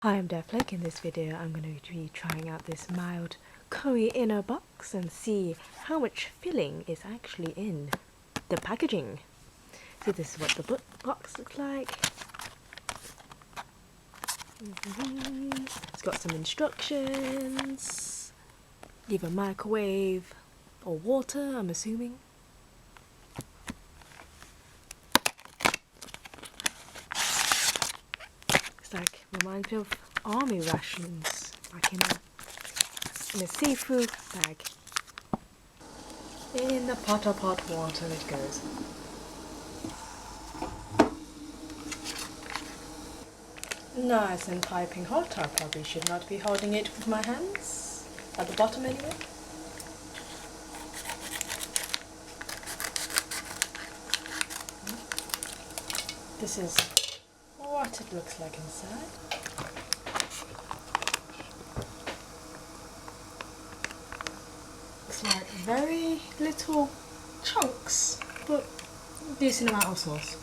Hi, I'm Deathlake. In this video I'm going to be trying out this mild curry inner box and see how much filling is actually in the packaging. So this is what the box looks like. It's got some instructions. Leave a microwave or water, I'm assuming. It's like, reminds me of army rations, like in a seafood bag. In the pot of hot water it goes. Nice and piping hot. I probably should not be holding it with my hands, at the bottom anyway. This is what it looks like inside. Looks like very little chunks, but decent amount of sauce.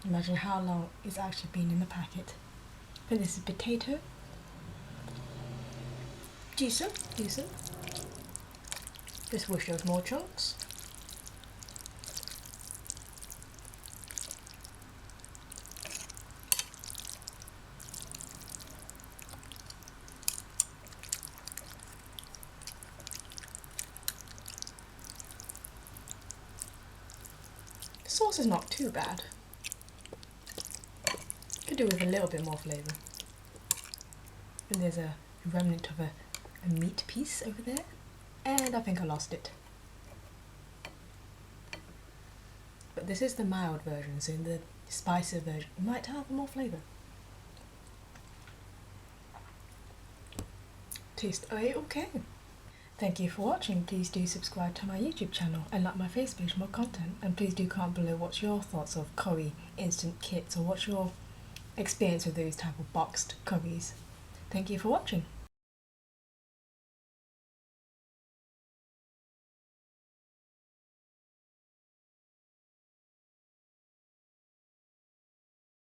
Imagine how long it's actually been in the packet. But this is potato. Decent. Just wish there was more chunks. The sauce is not too bad. Could do with a little bit more flavour. And there's a remnant of a meat piece over there, and I think I lost it. But this is the mild version, so in the spicier version it might have more flavour. Taste okay. Thank you for watching. Please do subscribe to my YouTube channel and like my Facebook page for more content, and please do comment below what's your thoughts of curry instant kits, or what's your experience with those type of boxed curries. Thank you for watching.